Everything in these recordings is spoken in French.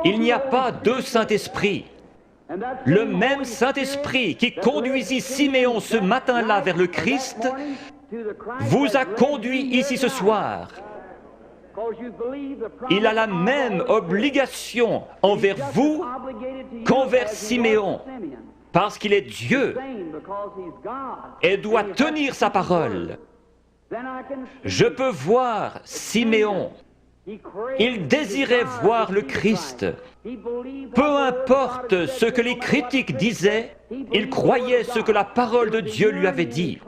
Il n'y a pas deux Saint-Esprits. Le même Saint-Esprit qui conduisit Siméon ce matin-là vers le Christ vous a conduit ici ce soir. Il a la même obligation envers vous qu'envers Siméon, parce qu'il est Dieu et doit tenir sa parole. Je peux voir Siméon. Il désirait voir le Christ. Peu importe ce que les critiques disaient, il croyait ce que la parole de Dieu lui avait dit.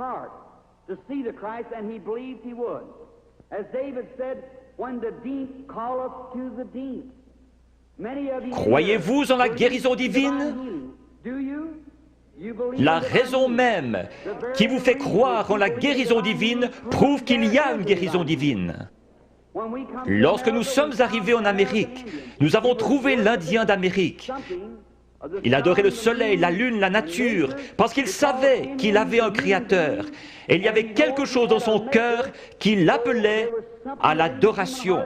Croyez-vous en la guérison divine? La raison même qui vous fait croire en la guérison divine prouve qu'il y a une guérison divine. Lorsque nous sommes arrivés en Amérique, nous avons trouvé l'Indien d'Amérique. Il adorait le soleil, la lune, la nature, parce qu'il savait qu'il avait un créateur. Et il y avait quelque chose dans son cœur qui l'appelait à l'adoration.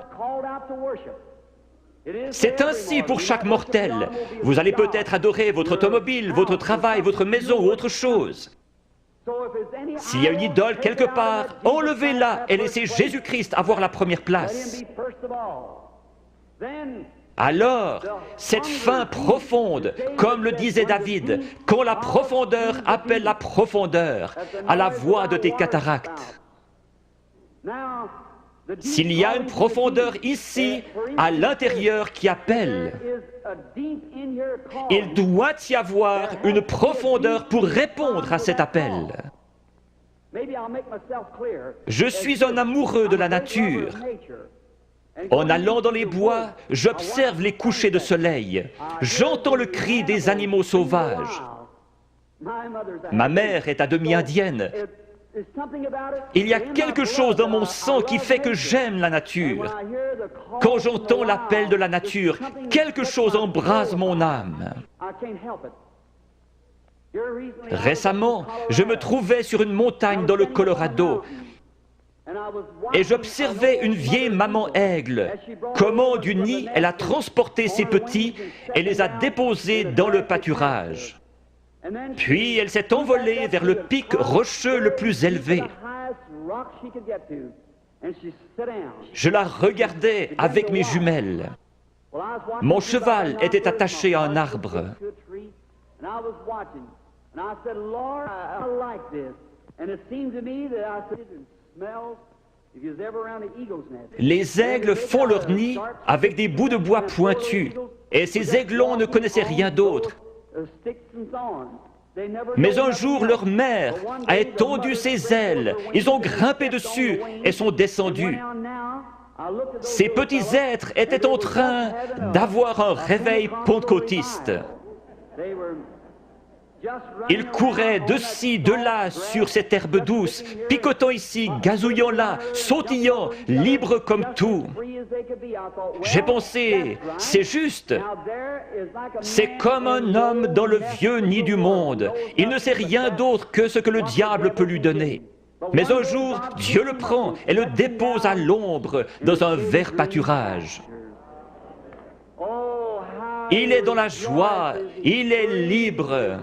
C'est ainsi pour chaque mortel. Vous allez peut-être adorer votre automobile, votre travail, votre maison ou autre chose. S'il y a une idole quelque part, enlevez-la et laissez Jésus-Christ avoir la première place. Alors, cette faim profonde, comme le disait David, quand la profondeur appelle la profondeur, à la voix de tes cataractes. S'il y a une profondeur ici, à l'intérieur qui appelle, il doit y avoir une profondeur pour répondre à cet appel. Je suis un amoureux de la nature. En allant dans les bois, j'observe les couchers de soleil. J'entends le cri des animaux sauvages. Ma mère est à demi indienne. Il y a quelque chose dans mon sang qui fait que j'aime la nature. Quand j'entends l'appel de la nature, quelque chose embrase mon âme. Récemment, je me trouvais sur une montagne dans le Colorado et j'observais une vieille maman aigle. Comment du nid elle a transporté ses petits et les a déposés dans le pâturage. Puis elle s'est envolée vers le pic rocheux le plus élevé. Je la regardais avec mes jumelles. Mon cheval était attaché à un arbre. Les aigles font leur nid avec des bouts de bois pointus, et ces aiglons ne connaissaient rien d'autre. Mais un jour, leur mère a étendu ses ailes, ils ont grimpé dessus et sont descendus. Ces petits êtres étaient en train d'avoir un réveil pentecôtiste. Ils couraient de ci, de là sur cette herbe douce, picotant ici, gazouillant là, sautillant, libres comme tout. J'ai pensé, c'est juste. C'est comme un homme dans le vieux nid du monde. Il ne sait rien d'autre que ce que le diable peut lui donner. Mais un jour, Dieu le prend et le dépose à l'ombre dans un vert pâturage. Il est dans la joie, il est libre.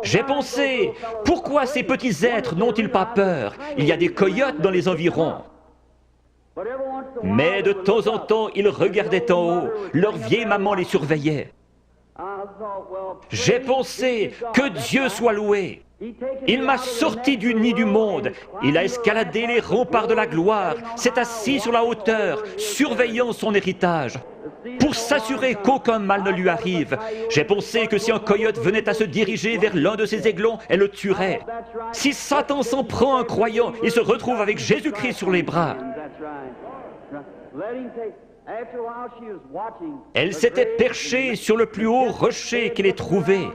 J'ai pensé, pourquoi ces petits êtres n'ont-ils pas peur? Il y a des coyotes dans les environs. Mais de temps en temps, ils regardaient en haut, leur vieille maman les surveillait. J'ai pensé, que Dieu soit loué. Il m'a sorti du nid du monde, il a escaladé les remparts de la gloire, s'est assis sur la hauteur, surveillant son héritage, pour s'assurer qu'aucun mal ne lui arrive. J'ai pensé que si un coyote venait à se diriger vers l'un de ses aiglons, elle le tuerait. Si Satan s'en prend un croyant, il se retrouve avec Jésus-Christ sur les bras. Elle s'était perchée sur le plus haut rocher qu'elle ait trouvé.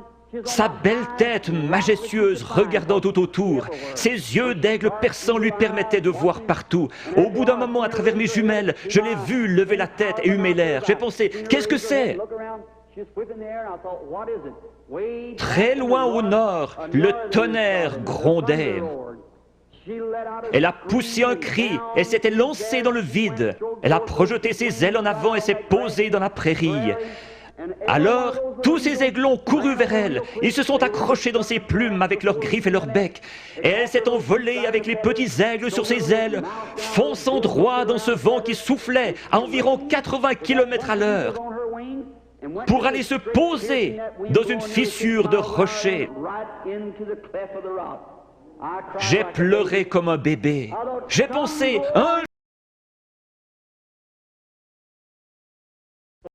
Sa belle tête majestueuse regardant tout autour, ses yeux d'aigle perçant lui permettaient de voir partout. Au bout d'un moment, à travers mes jumelles, je l'ai vue lever la tête et humer l'air. J'ai pensé, qu'est-ce que c'est? Très loin au nord, le tonnerre grondait. Elle a poussé un cri et s'était lancée dans le vide. Elle a projeté ses ailes en avant et s'est posée dans la prairie. Alors, tous ces aiglons courus vers elle. Ils se sont accrochés dans ses plumes avec leurs griffes et leurs becs. Et elle s'est envolée avec les petits aigles sur ses ailes, fonçant droit dans ce vent qui soufflait à environ 80 km à l'heure, pour aller se poser dans une fissure de rocher. J'ai pleuré comme un bébé. J'ai pensé, un